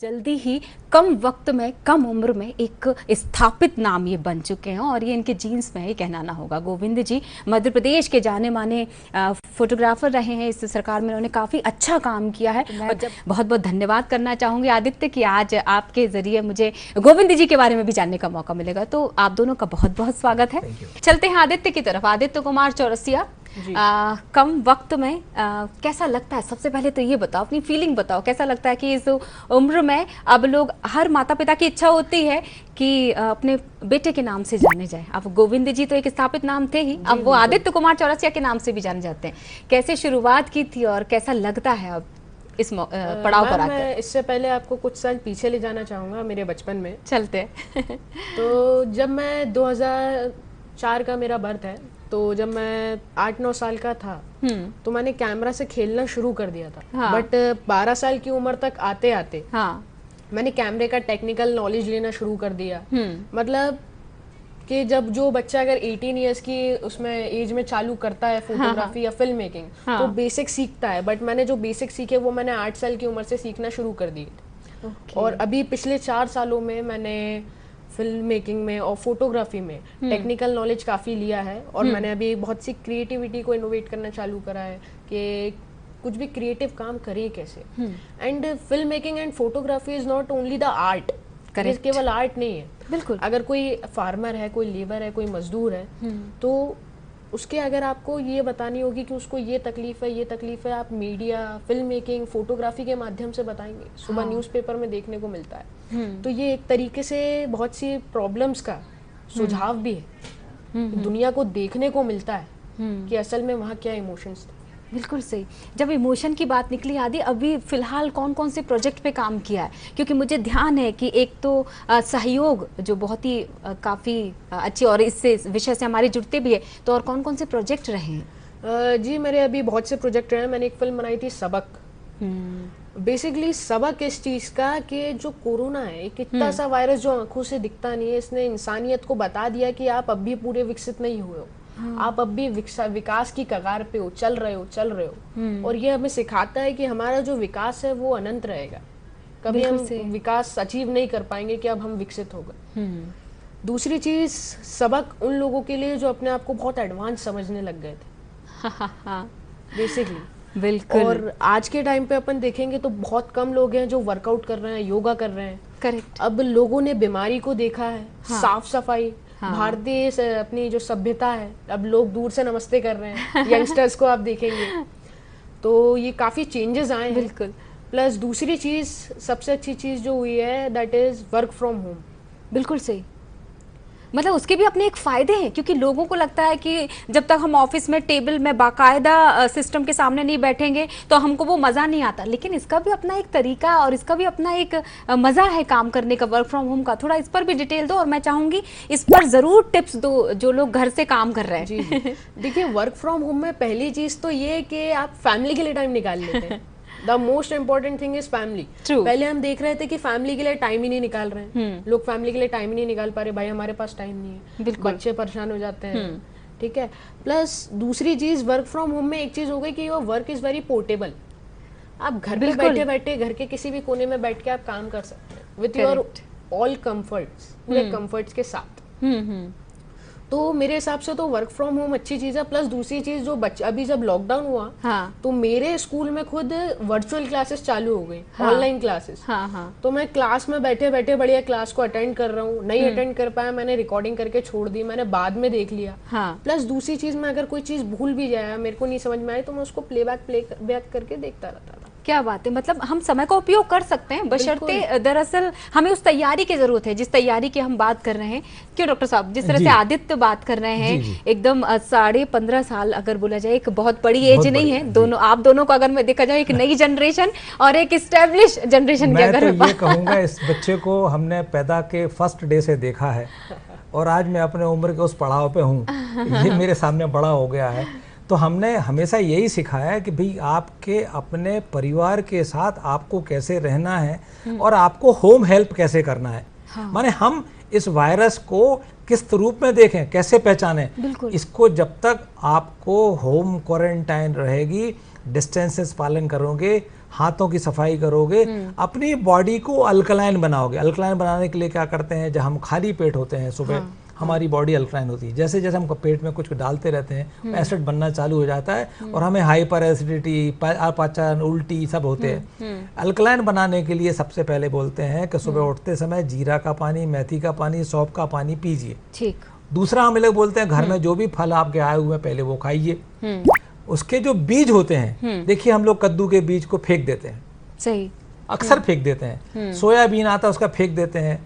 जल्दी ही कम वक्त में कम उम्र में एक स्थापित नाम ये बन चुके हैं और ये इनके जीन्स में ही कहना ना होगा। गोविंद जी मध्य प्रदेश के जाने माने फोटोग्राफर रहे हैं। इस सरकार में उन्होंने काफ़ी अच्छा काम किया है। मैं बहुत बहुत धन्यवाद करना चाहूँगी आदित्य कि आज आपके ज़रिए मुझे गोविंद जी के बारे में भी जानने का मौका मिलेगा, तो आप दोनों का बहुत बहुत स्वागत है। चलते हैं आदित्य की तरफ। आदित्य कुमार चौरसिया, कम वक्त में कैसा लगता है? सबसे पहले तो ये बताओ, अपनी फीलिंग बताओ, कैसा लगता है कि इस उम्र में अब लोग, हर माता पिता की इच्छा होती है कि अपने बेटे के नाम से जाने जाए। अब गोविंद जी तो एक स्थापित नाम थे ही, अब वो आदित्य कुमार चौरसिया के नाम से भी जाने जाते हैं। कैसे शुरुआत की थी और कैसा लगता है अब इस पड़ाव पर आकर? मैं इससे पहले आपको कुछ साल पीछे ले जाना चाहूँगा, मेरे बचपन में। चलते तो जब मैं 2004 का मेरा बर्थ है, तो जब मैं 8-9 साल का था तो मैंने कैमरा से खेलना शुरू कर दिया था। बट 12 साल की उम्र तक आते आते मैंने कैमरे का टेक्निकल नॉलेज लेना शुरू कर दिया। मतलब कि जब जो बच्चा अगर 18 इयर्स की उसमें एज में चालू करता है फोटोग्राफी या फिल्म मेकिंग, तो बेसिक सीखता है। बट मैंने जो बेसिक सीखे वो मैंने 8 साल की उम्र से सीखना शुरू कर दिए। और अभी पिछले 4 सालों में मैंने फिल्म मेकिंग में और फोटोग्राफी में टेक्निकल नॉलेज काफ़ी लिया है। और मैंने अभी बहुत सी क्रिएटिविटी को इनोवेट करना चालू करा है कि कुछ भी क्रिएटिव काम करें कैसे। And film making and photography is not only the art, केवल आर्ट नहीं है। बिल्कुल। अगर कोई फार्मर है, कोई लेबर है, कोई मजदूर है, तो उसके अगर आपको ये बतानी होगी कि उसको ये तकलीफ है, ये तकलीफ है, आप मीडिया, फिल्म मेकिंग, फोटोग्राफी के माध्यम से बताएंगे। सुबह न्यूज़पेपर में देखने को मिलता है। तो ये एक तरीके से बहुत सी प्रॉब्लम्स का सुझाव भी है। दुनिया को देखने को मिलता है कि असल में वहाँ क्या इमोशंस थे। बिल्कुल सही। जब इमोशन की बात निकली आदि, अभी फिलहाल कौन कौन से प्रोजेक्ट पे काम किया है? क्योंकि मुझे ध्यान है कि एक तो सहयोग जो बहुत ही काफ़ी अच्छी, और इससे विषय से हमारे जुड़ते भी है, तो और कौन कौन से प्रोजेक्ट रहे हैं? जी मेरे अभी बहुत से प्रोजेक्ट रहे हैं। मैंने एक फिल्म बनाई थी सबक। बेसिकली सबक इस चीज़ का कि जो कोरोना है, एक इतना सा वायरस जो आंखों से दिखता नहीं है, इसने इंसानियत को बता दिया कि आप अब भी पूरे विकसित नहीं हुए हो। आप अब भी विकास की कगार पे हो, चल रहे हो। और ये हमें सिखाता है कि हमारा जो विकास है वो अनंत रहेगा। कभी हम विकास अचीव नहीं कर पाएंगे कि अब हम विकसित हो गए। दूसरी चीज, सबक उन लोगों के लिए जो अपने आप को बहुत एडवांस समझने लग गए थे बेसिकली। बिल्कुल। और आज के टाइम पे अपन देखेंगे तो बहुत कम लोग हैं जो वर्कआउट कर रहे हैं, योगा कर रहे हैं। करेक्ट। अब लोगों ने बीमारी को देखा है, साफ सफाई, भारतीय अपनी जो सभ्यता है, अब लोग दूर से नमस्ते कर रहे हैं। यंगस्टर्स को आप देखेंगे तो ये काफी चेंजेस आए हैं। बिल्कुल। प्लस दूसरी चीज, सबसे अच्छी चीज जो हुई है, that is work from home. बिल्कुल सही। मतलब उसके भी अपने एक फायदे हैं, क्योंकि लोगों को लगता है कि जब तक हम ऑफिस में टेबल में बाकायदा सिस्टम के सामने नहीं बैठेंगे तो हमको वो मज़ा नहीं आता। लेकिन इसका भी अपना एक तरीका और इसका भी अपना एक मज़ा है काम करने का, वर्क फ्रॉम होम का। थोड़ा इस पर भी डिटेल दो और मैं चाहूँगी इस पर ज़रूर टिप्स दो जो लोग घर से काम कर रहे हैं। जी देखिए, वर्क फ्रॉम होम में पहली चीज़ तो ये कि आप फैमिली के लिए टाइम निकाल लेते हैं। The most important thing is family. पहले हम देख रहे थे कि फैमिली के लिए टाइम ही नहीं निकाल रहे हैं। लोग फैमिली के लिए टाइम ही नहीं निकाल पा रहे। भाई हमारे पास टाइम नहीं है, बच्चे परेशान हो जाते हैं। ठीक है। प्लस दूसरी चीज, वर्क फ्रॉम होम में एक चीज हो गई कि your work is very portable. आप घर पे बैठे बैठे घर के किसी भी कोने में बैठ के आप काम कर सकते हैं विथ योर ऑल कम्फर्ट्स, पूरे कम्फर्ट्स के साथ। तो मेरे हिसाब से तो वर्क फ्रॉम होम अच्छी चीज़ है। प्लस दूसरी चीज़, जो बच्चे अभी जब लॉकडाउन हुआ तो मेरे स्कूल में खुद वर्चुअल क्लासेस चालू हो गई, ऑनलाइन क्लासेस। तो मैं क्लास में बैठे बैठे बढ़िया क्लास को अटेंड कर रहा हूँ। नहीं अटेंड कर पाया, मैंने रिकॉर्डिंग करके छोड़ दी, मैंने बाद में देख लिया। प्लस दूसरी चीज़, मैं अगर कोई चीज़ भूल भी जाए, मेरे को नहीं समझ में आई, तो मैं उसको प्लेबैक करके देखता रहता था। क्या बात है। मतलब हम समय का उपयोग कर सकते हैं, बशर्ते दरअसल हमें उस तैयारी की जरूरत है जिस तैयारी की हम बात कर रहे हैं। क्यों डॉक्टर साहब, जिस तरह से आदित्य बात कर रहे हैं, एकदम 15.5 साल अगर बोला जाए, एक बहुत बड़ी एज नहीं है। दोनों, आप दोनों को अगर मैं देखा जाए, एक नई जनरेशन और एक स्टैब्लिश जनरेशन की अगर मैं कहूँगा, इस बच्चे को हमने पैदा के फर्स्ट डे से देखा है और आज मैं अपने उम्र के उस पड़ाव पे हूँ, ये मेरे सामने बड़ा हो गया है। तो हमने हमेशा यही सिखाया है कि भाई आपके अपने परिवार के साथ आपको कैसे रहना है और आपको होम हेल्प कैसे करना है। माने हम इस वायरस को किस रूप में देखें, कैसे पहचानें, इसको जब तक आपको होम क्वारंटाइन रहेगी, डिस्टेंसेस पालन करोगे, हाथों की सफाई करोगे, अपनी बॉडी को अल्कलाइन बनाओगे। अल्कलाइन बनाने के लिए क्या करते हैं, जब हम खाली पेट होते हैं सुबह, हमारी बॉडी अल्कलाइन होती है। जैसे जैसे हम पेट में कुछ डालते रहते हैं, एसिड बनना चालू हो जाता है और हमें हाइपर एसिडिटी, अपाचन, उल्टी सब होते हैं। अल्कलाइन बनाने के लिए सबसे पहले बोलते हैं कि सुबह उठते समय जीरा का पानी, मेथी का पानी, सौंफ का पानी पीजिए। ठीक। दूसरा हम लोग बोलते हैं घर में जो भी फल आपके आए हुए हैं पहले वो खाइए। उसके जो बीज होते हैं, देखिए हम लोग कद्दू के बीज को फेंक देते हैं, सही, अक्सर फेंक देते हैं। सोयाबीन आता है उसका फेंक देते हैं।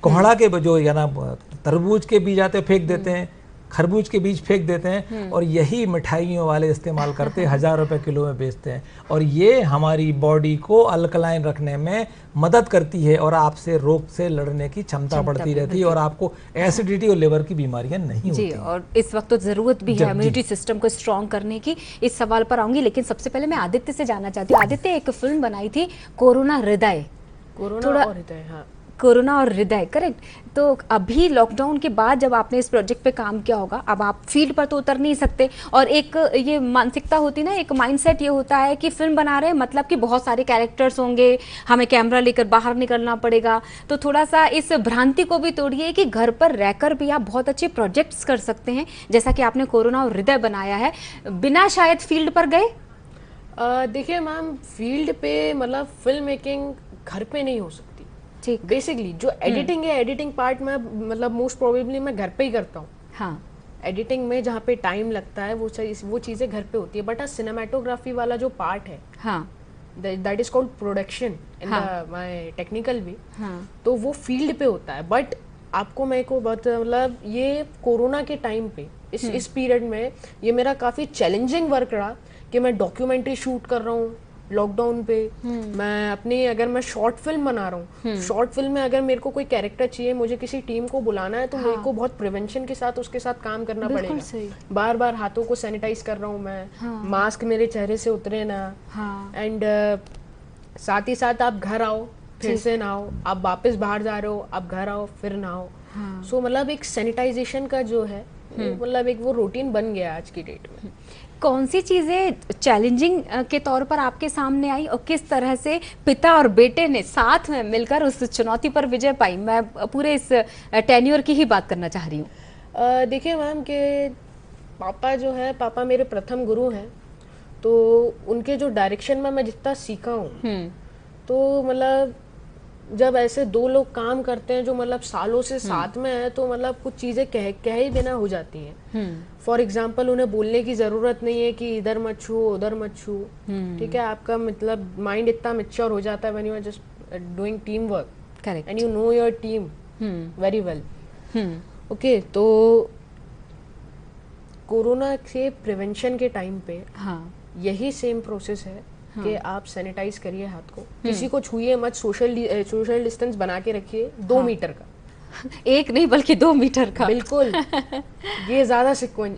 कोहड़ा के जो या ना तरबूज के बीज आते फेंक देते हैं, खरबूज के बीज फेंक देते हैं, और यही मिठाइयों वाले इस्तेमाल करते 1000 रुपए किलो में बेचते हैं। और ये हमारी बॉडी को अल्कलाइन रखने में मदद करती है और आपसे रोग से लड़ने की क्षमता बढ़ती रहती है और आपको एसिडिटी और लिवर की बीमारियां नहीं होती। जी, और इस वक्त तो जरूरत भी है इम्यूनिटी सिस्टम को स्ट्रॉन्ग करने की। इस सवाल पर आऊंगी, लेकिन सबसे पहले मैं आदित्य से जानना चाहती हूँ। आदित्य, एक फिल्म बनाई थी कोरोना हृदय, कोरोना और हृदय, करेक्ट? तो अभी लॉकडाउन के बाद जब आपने इस प्रोजेक्ट पे काम किया होगा, अब आप फील्ड पर तो उतर नहीं सकते, और एक ये मानसिकता होती ना, एक माइंडसेट ये होता है कि फिल्म बना रहे हैं मतलब कि बहुत सारे कैरेक्टर्स होंगे, हमें कैमरा लेकर बाहर निकलना पड़ेगा। तो थोड़ा सा इस भ्रांति को भी तोड़िए कि घर पर रहकर भी आप बहुत अच्छे प्रोजेक्ट्स कर सकते हैं, जैसा कि आपने कोरोना और हृदय बनाया है, बिना शायद फील्ड पर गए। देखिए मैम, फील्ड पे मतलब फिल्म मेकिंग घर पे नहीं हो सकती। ठीक। बेसिकली जो एडिटिंग है, एडिटिंग पार्ट में मतलब मोस्ट प्रोबेबली मैं घर पे ही करता हूँ। हाँ। एडिटिंग में जहाँ पे टाइम लगता है वो चीज़ें घर पे होती है। बट सिनेमेटोग्राफी वाला जो पार्ट है, हाँ, that is called production in my technical way, तो वो फील्ड पे होता है। बट आपको मेरे को मतलब ये कोरोना के टाइम पे इस पीरियड में ये मेरा काफ़ी चैलेंजिंग वर्क रहा कि मैं डॉक्यूमेंट्री शूट कर रहा हूँ लॉकडाउन पे। मैं अपनी अगर मैं शॉर्ट फिल्म बना रहा हूँ, शॉर्ट फिल्म में अगर मेरे को कोई कैरेक्टर चाहिए, मुझे किसी टीम को बुलाना है, तो मेरे को बहुत प्रिवेंशन के साथ उसके साथ काम करना पड़ेगा। बार बार हाथों को सैनिटाइज कर रहा हूँ मैं, मास्क मेरे चेहरे से उतरे ना, एंड साथ ही साथ आप घर आओ फिर से नहाओ, आप वापस बाहर जा रहे हो, आप घर आओ फिर नहाओ। सो मतलब एक सैनिटाइजेशन का जो है मतलब एक वो रूटीन बन गया आज की डेट में। कौन सी चीज़ें चैलेंजिंग के तौर पर आपके सामने आई और किस तरह से पिता और बेटे ने साथ में मिलकर उस चुनौती पर विजय पाई? मैं पूरे इस टेन्योर की ही बात करना चाह रही हूँ। देखिए मैम कि पापा जो है, पापा मेरे प्रथम गुरु हैं, तो उनके जो डायरेक्शन में मैं जितना सीखा हूँ, तो मतलब जब ऐसे दो लोग काम करते हैं जो मतलब सालों से साथ में है, तो मतलब कुछ चीज़ें कह ही बिना हो जाती हैं। फॉर एग्जाम्पल, उन्हें बोलने की ज़रूरत नहीं है कि इधर मत छू उधर मत छू, ठीक है? आपका मतलब माइंड इतना मैच्योर हो जाता है when you are just doing team work, correct, and you know your team very well. Okay, तो कोरोना के प्रिवेंशन के टाइम पे यही सेम प्रोसेस है कि आप सैनिटाइज करिए हाथ को, किसी को छूइए मत, सोशल डिस्टेंस बना के रखिए 2 मीटर का, एक नहीं बल्कि 2 मीटर का, बिल्कुल। ये ज्यादा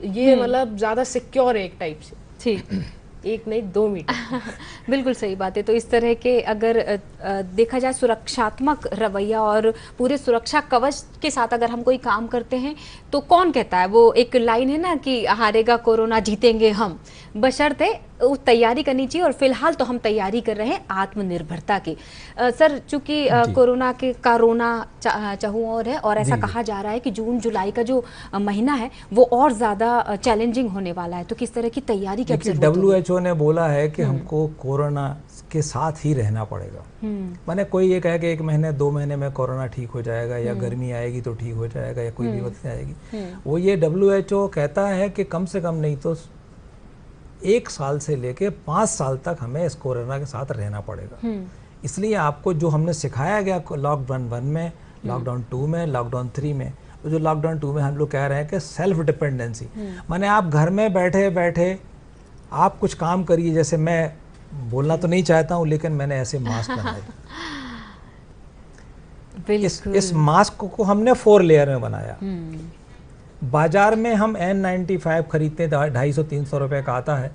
ये मतलब ज्यादा सिक्योर है एक टाइप से। ठीक, एक नहीं 2 मीटर। बिल्कुल सही बात है। तो इस तरह के अगर देखा जाए सुरक्षात्मक रवैया और पूरे सुरक्षा कवच के साथ अगर हम कोई काम करते हैं, तो कौन कहता है, वो एक लाइन है ना कि हारेगा कोरोना जीतेंगे हम, बशर्ते तैयारी करनी चाहिए। और फिलहाल तो हम तैयारी कर रहे हैं आत्मनिर्भरता की। सर, चूंकि कोरोना के कोरोना चाहूँ और है, और ऐसा कहा जा रहा है कि जून जुलाई का जो महीना है वो और ज़्यादा चैलेंजिंग होने वाला है, तो किस तरह की तैयारी की जरूरत है? WHO ने बोला है कि हमको कोरोना के साथ ही रहना पड़ेगा। माने कोई ये कहे कि 1 महीने 2 महीने में कोरोना ठीक हो जाएगा, या गर्मी आएगी तो ठीक हो जाएगा, या कोई बीमारी आएगी, वो ये WHO कहता है कि कम से कम नहीं तो 1 साल से लेके 5 साल तक हमें इस कोरोना के साथ रहना पड़ेगा। इसलिए आपको जो हमने सिखाया गया लॉकडाउन 1 में, लॉकडाउन 2 में, लॉकडाउन 3 में, जो लॉकडाउन 2 में हम लोग कह रहे हैं कि सेल्फ डिपेंडेंसी, माने आप घर में बैठे बैठे आप कुछ काम करिए। जैसे मैं बोलना तो नहीं चाहता हूँ, लेकिन मैंने ऐसे मास्क बनाए। इस मास्क को हमने 4 लेयर में बनाया। बाजार में हम N95 खरीदते हैं, 250-300 रुपए का आता है।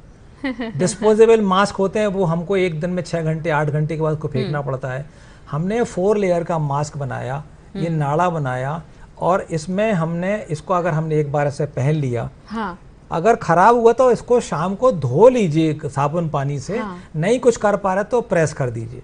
डिस्पोजेबल मास्क होते हैं, वो हमको एक दिन में 6 घंटे 8 घंटे के बाद उसको फेंकना पड़ता है। हमने 4 लेयर का मास्क बनाया, ये नाड़ा बनाया, और इसमें हमने इसको अगर हमने एक बार ऐसे पहन लिया, अगर खराब हुआ तो इसको शाम को धो लीजिए साबुन पानी से। नहीं कुछ कर पा रहे तो प्रेस कर दीजिए।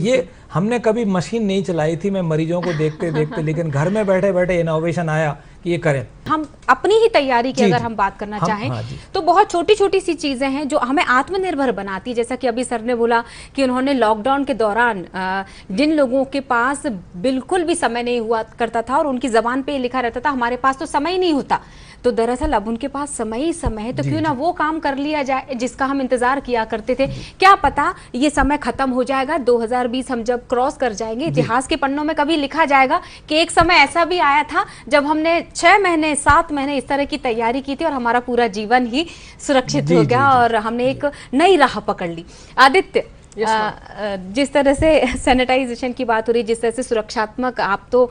ये हमने कभी मशीन नहीं चलाई थी, मैं मरीजों को देखते देखते, लेकिन घर में बैठे बैठे इनोवेशन आया कि ये करें। हम अपनी ही तैयारी की अगर हम बात करना चाहें तो बहुत छोटी छोटी सी चीजें हैं जो हमें आत्मनिर्भर बनाती है। जैसा कि अभी सर ने बोला कि उन्होंने लॉकडाउन के दौरान जिन लोगों के पास बिल्कुल भी समय नहीं हुआ करता था और उनकी जबान पे लिखा रहता था हमारे पास तो समय ही नहीं होता, तो दरअसल अब उनके पास समय ही समय है, तो क्यों ना वो काम कर लिया जाए जिसका हम इंतजार किया करते थे। क्या पता ये समय खत्म हो जाएगा, 2020 हम जब क्रॉस कर जाएंगे, इतिहास के पन्नों में कभी लिखा जाएगा कि एक समय ऐसा भी आया था जब हमने 6 महीने 7 महीने इस तरह की तैयारी की थी और हमारा पूरा जीवन ही सुरक्षित हो गया और हमने एक नई राह पकड़ ली। आदित्य, जिस तरह से सैनिटाइजेशन की बात हो रही, जिस तरह से सुरक्षात्मक, आप तो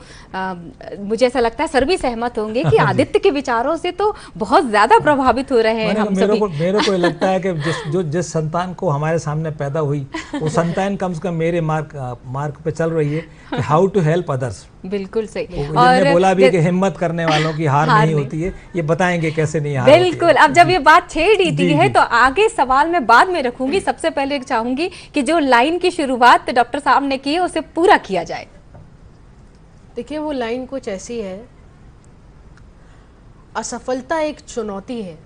मुझे ऐसा लगता है सर भी सहमत होंगे कि आदित्य के विचारों से तो बहुत ज्यादा प्रभावित हो रहे हैं हम सभी। मेरे को लगता है कि जिस संतान को हमारे सामने पैदा हुई वो संतान कम से कम मेरे मार्ग पे चल रही है, हाउ टू हेल्प अदर्स। बिल्कुल सही। और बोला भी कि हिम्मत करने वालों की हार नहीं होती है, ये बताएंगे कैसे नहीं हार बिल्कुल होती है। अब जब ये बात छेड़ ही दी है तो आगे सवाल मैं बाद में रखूंगी, सबसे पहले चाहूंगी कि जो लाइन की शुरुआत डॉक्टर साहब ने की है उसे पूरा किया जाए। देखिए वो लाइन कुछ ऐसी है, असफलता एक चुनौती है,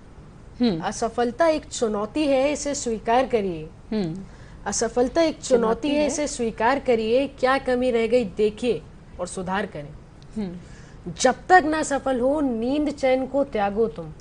असफलता एक चुनौती है, इसे स्वीकार करिए। असफलता एक चुनौती है, इसे स्वीकार करिए, क्या कमी रह गई देखिए और सुधार करें। जब तक ना सफल हो नींद चैन को त्यागो तुम,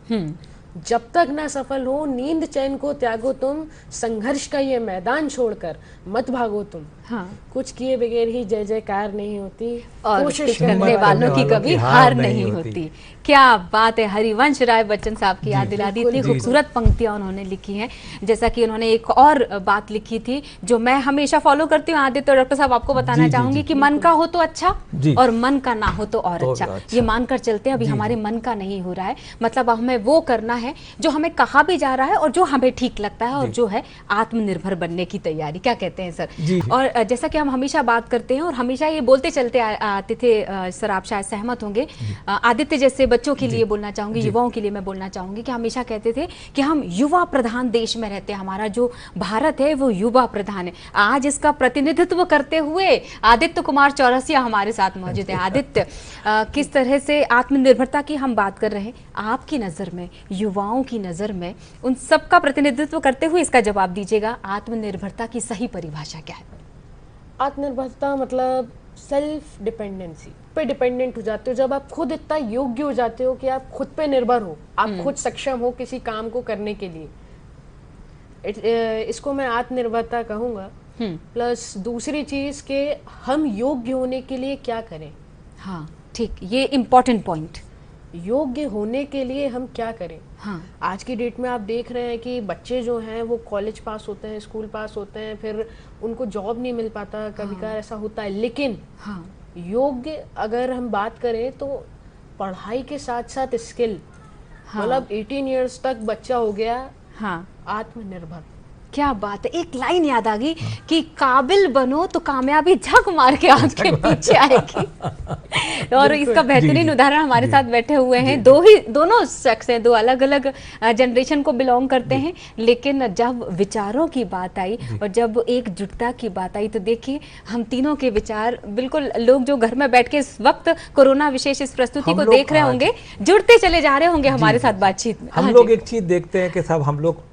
जब तक ना सफल हो नींद चैन को त्यागो तुम, संघर्ष का ये मैदान छोड़कर मत भागो तुम। हाँ। कुछ किए बगैर ही जय जयकार नहीं होती और कोशिश करने वालों की कभी हार नहीं होती। क्या बात है, हरिवंश राय बच्चन साहब की याद दिला दी। इतनी खूबसूरत पंक्तियां उन्होंने लिखी हैं। जैसा कि उन्होंने एक और बात लिखी थी जो मैं हमेशा फॉलो करती हूँ आदित्य, तो डॉक्टर साहब आपको बताना चाहूंगी कि मन का हो तो अच्छा और मन का ना हो तो और अच्छा। ये मानकर चलते हैं अभी हमारे मन का नहीं हो रहा है, मतलब हमें वो करना है जो हमें कहा भी जा रहा है और जो हमें ठीक लगता है और जो है आत्मनिर्भर बनने की तैयारी। क्या कहते हैं सर? और जैसा कि हम हमेशा बात करते हैं और हमेशा ये बोलते चलते आते थे, सर आप शायद सहमत होंगे, आदित्य जैसे बच्चों के लिए बोलना चाहूंगी, युवाओं के लिए मैं बोलना चाहूंगी कि हमेशा कहते थे कि हम युवा प्रधान देश में रहते हैं, हमारा जो भारत है वो युवा प्रधान है। आज इसका प्रतिनिधित्व करते हुए आदित्य कुमार चौरसिया हमारे साथ मौजूद है। आदित्य, किस तरह से आत्मनिर्भरता की हम बात कर रहे हैं, आपकी नजर में, युवाओं की नजर में, उन सबका प्रतिनिधित्व करते हुए इसका जवाब दीजिएगा, आत्मनिर्भरता की सही परिभाषा क्या है? आत्मनिर्भरता मतलब सेल्फ डिपेंडेंसी पे डिपेंडेंट हो जाते हो, जब आप खुद इतना योग्य हो जाते हो कि आप खुद पे निर्भर हो, आप खुद सक्षम हो किसी काम को करने के लिए, इसको मैं आत्मनिर्भरता कहूँगा। प्लस दूसरी चीज के हम योग्य होने के लिए क्या करें। हाँ ठीक, ये इम्पोर्टेंट पॉइंट, योग्य होने के लिए हम क्या करें। हाँ। आज की डेट में आप देख रहे हैं कि बच्चे जो हैं वो कॉलेज पास होते हैं, स्कूल पास होते हैं, फिर उनको जॉब नहीं मिल पाता, कभी कभार ऐसा होता है। लेकिन हाँ, योग्य अगर हम बात करें तो पढ़ाई के साथ साथ स्किल, मतलब 18 इयर्स तक बच्चा हो गया आत्मनिर्भर। क्या बात है, एक लाइन याद आ गई कि काबिल बनो तो कामयाबी झक मार के आपके पीछे आएगी। और इसका बेहतरीन उदाहरण हमारे साथ बैठे हुए हैं, दोनों शख्स हैं, दो अलग अलग जनरेशन को बिलोंग करते हैं, लेकिन जब विचारों की बात आई और जब एकजुटता की बात आई तो देखिए हम तीनों के विचार बिल्कुल, लोग जो घर में बैठ के इस वक्त कोरोना विशेष इस प्रस्तुति को देख रहे होंगे, जुड़ते चले जा रहे होंगे हमारे साथ बातचीत में। हम लोग एक चीज देखते हैं कि सब हम लोग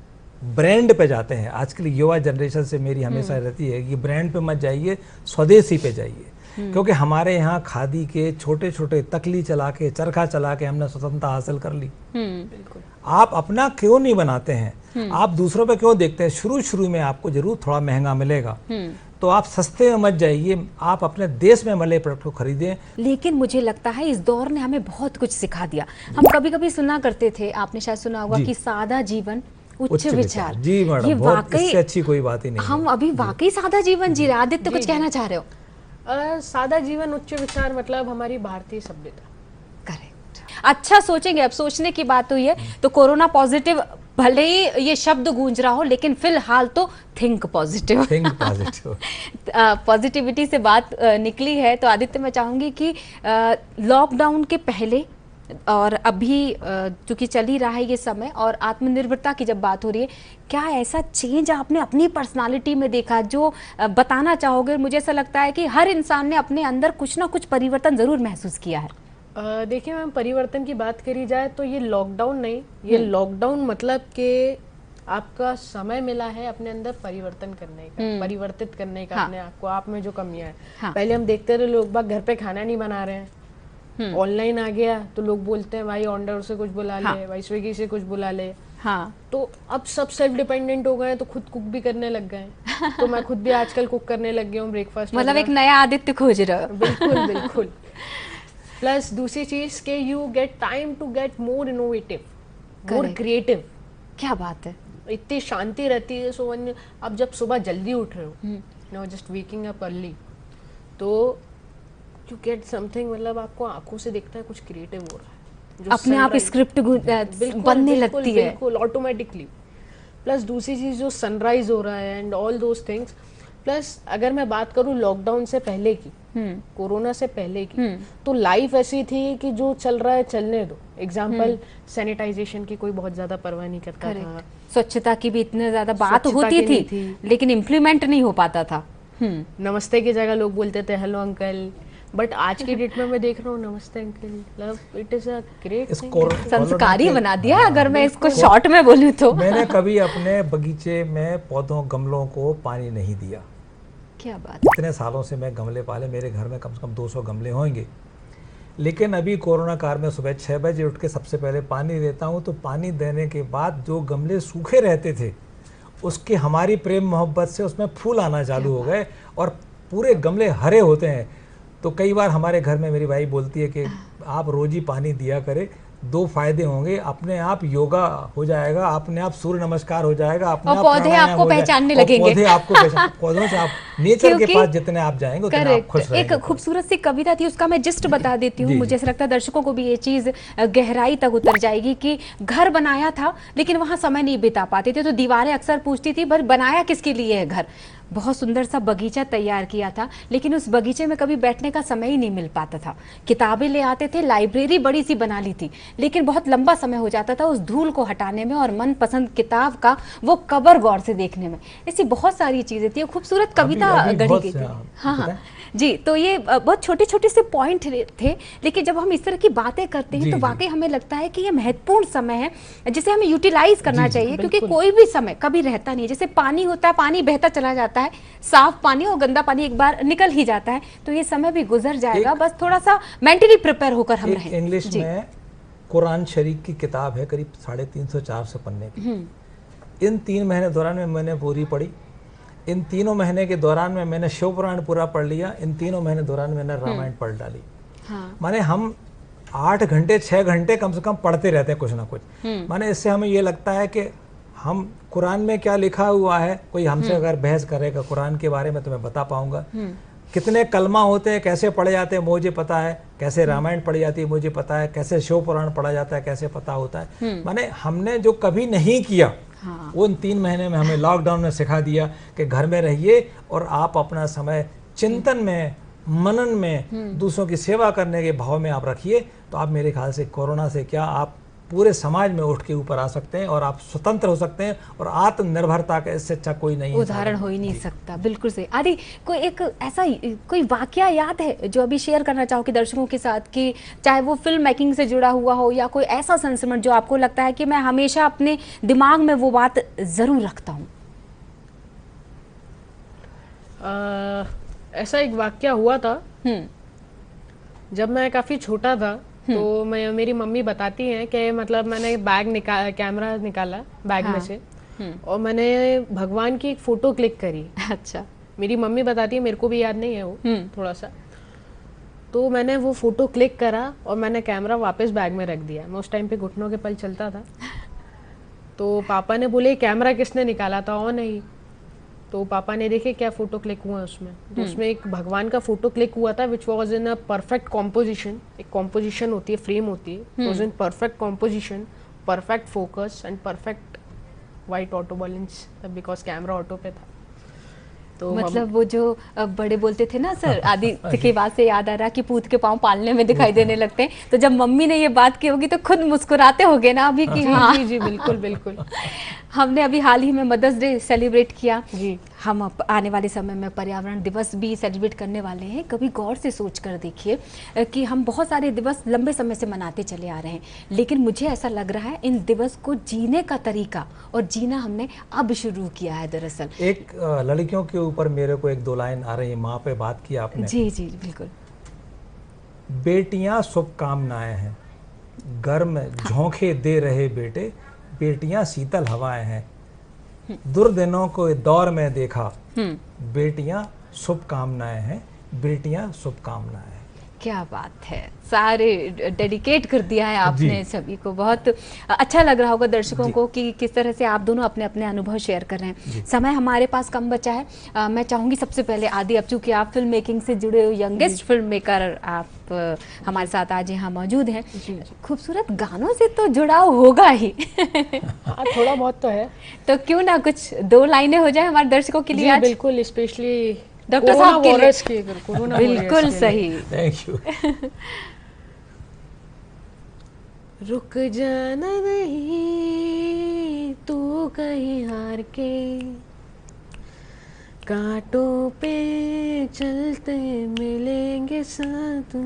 ब्रांड पे जाते हैं। आजकल युवा जनरेशन से मेरी हमेशा रहती है कि ब्रांड पे मत जाइए, स्वदेशी पे जाइए, क्योंकि हमारे यहाँ खादी के छोटे छोटे तकली चला के, चरखा चला के हमने स्वतंत्रता हासिल कर ली। बिल्कुल। आप अपना क्यों नहीं बनाते हैं, आप दूसरों पे क्यों देखते हैं? शुरू में आपको जरूर थोड़ा महंगा मिलेगा, तो आप सस्ते में मत जाइए, आप अपने देश में मिले प्रोडक्ट को खरीदें। लेकिन मुझे लगता है इस दौर ने हमें बहुत कुछ सिखा दिया। हम कभी कभी सुना करते थे, आपने शायद सुना होगा कि सादा जीवन उच्च विचार। जी मैडम, ये वाकई इससे अच्छी कोई बात ही नहीं। हम अभी वाकई सादा जीवन जी रहे। आदित्य कुछ कहना चाह रहे हो? सादा जीवन उच्च विचार मतलब हमारी भारतीय सभ्यता। करेक्ट। अच्छा सोचेंगे, अब सोचने की बात हुई है तो कोरोना पॉजिटिव भले ही ये शब्द गूंज रहा हो, लेकिन फिलहाल तो थिंक पॉजिटिव, पॉजिटिविटी से बात निकली है। तो आदित्य मैं चाहूंगी कि लॉकडाउन के पहले और अभी चूंकि चल ही रहा है ये समय, और आत्मनिर्भरता की जब बात हो रही है, क्या ऐसा चेंज आपने अपनी पर्सनालिटी में देखा जो बताना चाहोगे? मुझे ऐसा लगता है कि हर इंसान ने अपने अंदर कुछ ना कुछ परिवर्तन जरूर महसूस किया है। देखिए मैम, परिवर्तन की बात करी जाए तो ये लॉकडाउन नहीं, ये लॉकडाउन मतलब कि आपका समय मिला है अपने अंदर परिवर्तन करने का, परिवर्तित करने का अपने आप को, आप में जो कमियां हैं। पहले हम देखते थे लोग बाग घर पे खाना नहीं बना रहे हैं, ऑनलाइन आ गया तो लोग बोलते हैं भाई ऑर्डर से कुछ बुला ले, भाई स्विगी से कुछ बुला ले। तो अब सब सेल्फ डिपेंडेंट हो गए, तो खुद कुक भी करने लग गए। तो मैं खुद भी आजकल कुक करने लग गया हूँ ब्रेकफास्ट। मतलब एक नया आदित्य खोज रहे हो। बिल्कुल बिल्कुल। प्लस दूसरी चीज के you get time to get more innovative, more creative. क्या बात है, इतनी शांति रहती है। सो अब जब सुबह जल्दी उठ रहे हो, know just waking up early, तो यू गेट समथिंग, मतलब आपको आंखों से दिखता है कुछ क्रिएटिव हो रहा है, अपने आप स्क्रिप्ट बनने लगती है बिल्कुल ऑटोमेटिकली। प्लस दूसरी चीज जो सनराइज हो रहा है and all those things. Plus अगर मैं बात करूं लॉकडाउन से पहले की, कोरोना से पहले की, तो लाइफ ऐसी थी कि जो चल रहा है चलने दो। एग्जाम्पल सैनिटाइजेशन की कोई बहुत ज्यादा परवाह नहीं करता था, स्वच्छता की भी इतनी ज्यादा बात होती थी, लेकिन इम्प्लीमेंट नहीं हो पाता था। नमस्ते की जगह लोग बोलते थे हेलो अंकल, बट आज की डेट में मैं देख रहा हूँ नमस्ते अंकल, मतलब इट इज अ ग्रेट संस्कारी बना दिया। अगर मैं इसको शॉर्ट में बोलूँ तो मैंने कभी अपने बगीचे में पौधों गमलों को पानी नहीं दिया। क्या बात, इतने सालों से मैं गमले पाले, मेरे घर में कम से कम 200 गमले होंगे। लेकिन अभी कोरोना काल में सुबह 6 बजे उठ के सबसे पहले पानी देता हूँ, तो पानी देने के बाद जो गमले सूखे रहते थे उसके हमारी प्रेम मोहब्बत से उसमें फूल आना चालू हो गए और पूरे गमले हरे होते हैं। तो कई बार हमारे घर में मेरी भाई बोलती है कि आप रोज ही पानी दिया करें, 2 फायदे होंगे, अपने आप योगा हो जाएगा, अपने आप सूर्य नमस्कार हो जाएगा, अपने आप पौधे आपको पहचानने लगेंगे। पौधे आपको पौधों से आप नेचर के पास जितने आप जाएंगे उतने आप खुश रहेंगे। एक खूबसूरत सी कविता थी, उसका मैं जिस्ट बता देती हूँ। मुझे ऐसा लगता है दर्शकों को भी ये चीज गहराई तक उतर जाएगी कि घर बनाया था लेकिन वहां समय नहीं बिता पाते थे, तो दीवारें अक्सर पूछती थी पर बनाया किसके लिए है घर। बहुत सुंदर सा बगीचा तैयार किया था, लेकिन उस बगीचे में कभी बैठने का समय ही नहीं मिल पाता था। किताबें ले आते थे, लाइब्रेरी बड़ी सी बना ली थी, लेकिन बहुत लंबा समय हो जाता था उस धूल को हटाने में और मनपसंद किताब का वो कवर गौर से देखने में। ऐसी बहुत सारी चीजें थी, खूबसूरत कविता गढ़ी गई थी। हाँ जी, तो ये बहुत छोटे छोटे से पॉइंट थे, लेकिन जब हम इस तरह की बातें करते हैं तो वाकई हमें लगता है कि ये महत्वपूर्ण समय है जिसे हमें यूटिलाइज करना चाहिए, क्योंकि कोई भी समय कभी रहता नहीं। जैसे पानी होता है, पानी बहता चला जाता है, साफ पानी और गंदा पानी एक बार निकल ही जाता है, तो ये समय भी गुजर जाएगा। बस थोड़ा सा मेंटली प्रिपेयर होकर हम रहें। इंग्लिश में कुरान शरीफ की किताब है, करीब 350-400 पन्ने की। इन 3 महीने दौरान में मैंने पूरी पढ़ी। इन 3 महीने के दौरान में मैंने शिव पुराण पूरा पढ़ लिया। इन 3 महीने दौरान मैंने रामायण पढ़ डाली। माने हम 8 घंटे 6 घंटे कम से कम पढ़ते रहते हैं कुछ ना कुछ। माने इससे हमें ये लगता है कि हम कुरान में क्या लिखा हुआ है, कोई हमसे अगर बहस करेगा कुरान के बारे में तो मैं बता पाऊंगा। कितने कलमा होते हैं, कैसे पढ़े जाते हैं मुझे पता है, कैसे रामायण पढ़ी जाती है मुझे पता है, कैसे शिव पुराण पढ़ा जाता है कैसे पता होता है। माने हमने जो कभी नहीं किया वो इन 3 महीने में हमें लॉकडाउन में सिखा दिया कि घर में रहिए और आप अपना समय चिंतन में, मनन में, दूसरों की सेवा करने के भाव में आप रखिए, तो आप मेरे ख्याल से कोरोना से क्या आप पूरे समाज में उठ के ऊपर आ सकते हैं और आप स्वतंत्र हो सकते हैं। और आत्मनिर्भरता का इससे अच्छा कोई नहीं उदाहरण हो ही नहीं सकता। बिल्कुल सही। आदि कोई एक ऐसा कोई वाकया याद है जो अभी शेयर करना चाहो कि दर्शकों के साथ, कि चाहे वो फिल्म मेकिंग से जुड़ा हुआ हो या कोई ऐसा संस्मरण जो आपको लगता है कि मैं हमेशा अपने दिमाग में वो बात जरूर रखता हूँ? ऐसा एक वाकया हुआ था जब मैं काफी छोटा था। तो मेरी मम्मी बताती हैं कि मतलब मैंने कैमरा निकाला बैग में से और मैंने भगवान की एक फोटो क्लिक करी। अच्छा। मेरी मम्मी बताती है, मेरे को भी याद नहीं है वो थोड़ा सा। तो मैंने वो फोटो क्लिक करा और मैंने कैमरा वापस बैग में रख दिया। मैं उस टाइम पे घुटनों के पल चलता था। तो पापा ने बोले कैमरा किसने निकाला था? ऑन नहीं। तो पापा ने देखे क्या फोटो क्लिक हुआ उसमें, तो उसमें एक भगवान का फोटो क्लिक हुआ था which was in a perfect composition. एक कॉम्पोजिशन होती है, फ्रेम होती है, was in perfect composition, perfect focus and perfect white auto balance, because camera auto पे था। तो मतलब वो जो बड़े बोलते थे ना सर, आदित्य की बात से याद आ रहा कि पूत के पांव पालने में दिखाई देने लगते हैं, तो जब मम्मी ने ये बात की होगी तो खुद मुस्कुराते होगे ना अभी कि हाँ। जी बिल्कुल बिल्कुल। हमने अभी हाल ही में मदर्स डे सेलिब्रेट किया जी। हम आने वाले समय में पर्यावरण दिवस भी सेलिब्रेट करने वाले हैं। कभी गौर से सोच कर देखिए कि हम बहुत सारे दिवस लंबे समय से मनाते चले आ रहे हैं, लेकिन मुझे ऐसा लग रहा है इन दिवस को जीने का तरीका और जीना हमने अब शुरू किया है। दरअसल एक लड़कियों के ऊपर मेरे को 1-2 लाइन आ रही है, माँ पे बात की आपने। जी जी बिल्कुल। बेटियां शुभकामनाएं हैं, घर में झोंके दे रहे बेटे, बेटियां शीतल हवाएं हैं, दुर्दिनों को दौर में देखा, बेटियां शुभकामनाएं हैं, बेटियां शुभकामनाएं हैं। क्या बात है, सारे डेडिकेट कर दिया है आपने सभी को। बहुत अच्छा लग रहा होगा दर्शकों को कि किस तरह से आप दोनों अपने अपने अनुभव शेयर कर रहे हैं। समय हमारे पास कम बचा है। मैं चाहूंगी सबसे पहले आदि, अब चूंकि आप फिल्म मेकिंग से जुड़े हुए यंगेस्ट फिल्म मेकर आप हमारे साथ आज यहाँ मौजूद हैं, खूबसूरत गानों से तो जुड़ाव होगा ही। हाँ, थोड़ा बहुत तो है, तो क्यों ना कुछ 2 लाइनें हो जाए हमारे दर्शकों के लिए आज। बिल्कुल, स्पेशली डॉक्टर साहब के लिए। बिल्कुल सही, थैंक यू। रुक जाना नहीं तू कहीं हार के, कांटों पे चलते मिलेंगे साथ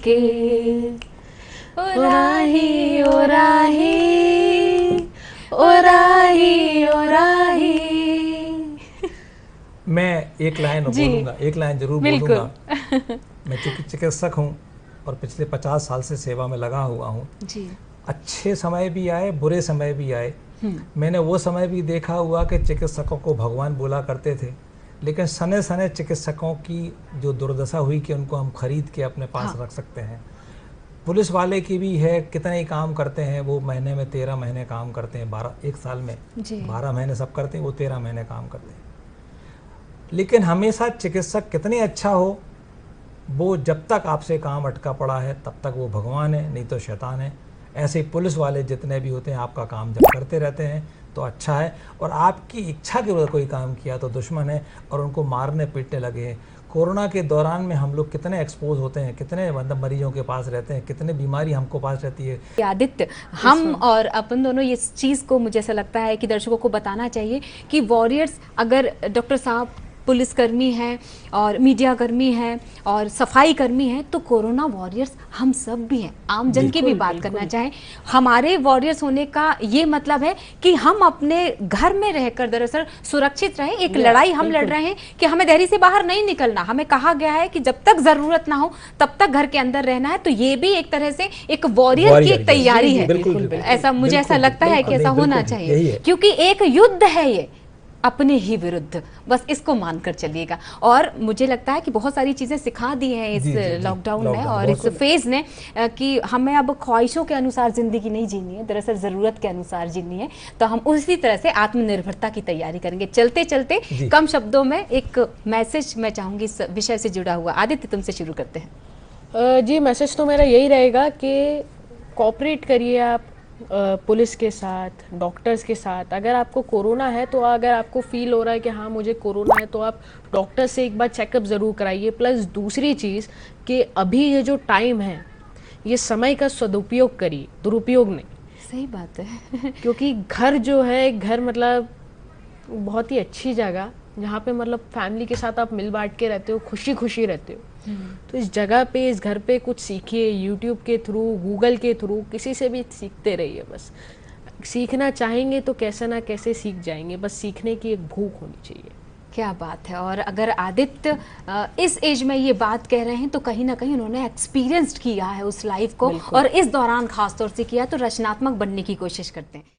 के, ओ राही ओ राही ओ राही ओ राही। मैं एक लाइन बोलूँगा, एक लाइन जरूर बोलूँगा। मैं चूँकि चिकित्सक हूँ और पिछले 50 साल से सेवा में लगा हुआ हूँ जी। अच्छे समय भी आए, बुरे समय भी आए। मैंने वो समय भी देखा हुआ कि चिकित्सकों को भगवान बोला करते थे, लेकिन सने सने चिकित्सकों की जो दुर्दशा हुई कि उनको हम खरीद के अपने पास रख सकते हैं। पुलिस वाले की भी है, कितने ही काम करते हैं वो, महीने में 13 महीने काम करते हैं, 1 साल में 12 महीने सब करते हैं, वो 13 महीने काम करते हैं। लेकिन हमेशा चिकित्सक कितने अच्छा हो, वो जब तक आपसे काम अटका पड़ा है तब तक वो भगवान है, नहीं तो शैतान है। ऐसे ही पुलिस वाले जितने भी होते हैं आपका काम जब करते रहते हैं तो अच्छा है, और आपकी इच्छा के वजह कोई काम किया तो दुश्मन है और उनको मारने पीटने लगे हैं। कोरोना के दौरान में हम लोग कितने एक्सपोज होते हैं, कितने मतलब मरीजों के पास रहते हैं, कितने बीमारी हमको पास रहती है। आदित्य, हम और अपन दोनों इस चीज़ को मुझे ऐसा लगता है कि दर्शकों को बताना चाहिए कि वॉरियर्स, अगर डॉक्टर साहब पुलिसकर्मी हैं और मीडिया कर्मी हैं और सफाई कर्मी हैं, तो कोरोना वॉरियर्स हम सब भी हैं। आम जन की भी बात करना चाहें, हमारे वॉरियर्स होने का ये मतलब है कि हम अपने घर में रहकर दरअसल सुरक्षित रहें। एक लड़ाई हम लड़ रहे हैं कि हमें देहरी से बाहर नहीं निकलना, हमें कहा गया है कि जब तक जरूरत ना हो तब तक घर के अंदर रहना है। तो ये भी एक तरह से एक वॉरियर की एक तैयारी है। ऐसा मुझे ऐसा लगता है कि ऐसा होना चाहिए, क्योंकि एक युद्ध है ये अपने ही विरुद्ध, बस इसको मानकर चलिएगा। और मुझे लगता है कि बहुत सारी चीज़ें सिखा दी हैं इस लॉकडाउन ने और इस फेज़ ने कि हमें अब ख्वाहिशों के अनुसार ज़िंदगी नहीं जीनी है, दरअसल ज़रूरत के अनुसार जीनी है। तो हम उसी तरह से आत्मनिर्भरता की तैयारी करेंगे। चलते चलते कम शब्दों में एक मैसेज मैं चाहूँगी इस विषय से जुड़ा हुआ। आदित्य, तुमसे शुरू करते हैं। जी, मैसेज तो मेरा यही रहेगा कि कोऑपरेट करिए आप पुलिस के साथ, डॉक्टर्स के साथ। अगर आपको कोरोना है तो अगर आपको फील हो रहा है कि हाँ मुझे कोरोना है, तो आप डॉक्टर से एक बार चेकअप ज़रूर कराइए। प्लस दूसरी चीज़ कि अभी ये जो टाइम है, ये समय का सदुपयोग करिए, दुरुपयोग नहीं। सही बात है। क्योंकि घर जो है, घर मतलब बहुत ही अच्छी जगह जहाँ पे मतलब फैमिली के साथ आप मिल बांट के रहते हो, खुशी खुशी रहते हो। तो इस जगह पे, इस घर पे कुछ सीखिए, यूट्यूब के थ्रू, गूगल के थ्रू, किसी से भी सीखते रहिए। बस सीखना चाहेंगे तो कैसे ना कैसे सीख जाएंगे, बस सीखने की एक भूख होनी चाहिए। क्या बात है। और अगर आदित्य इस एज में ये बात कह रहे हैं तो कहीं ना कहीं उन्होंने एक्सपीरियंस्ड किया है उस लाइफ को, और इस दौरान खासतौर से किया, तो रचनात्मक बनने की कोशिश करते हैं।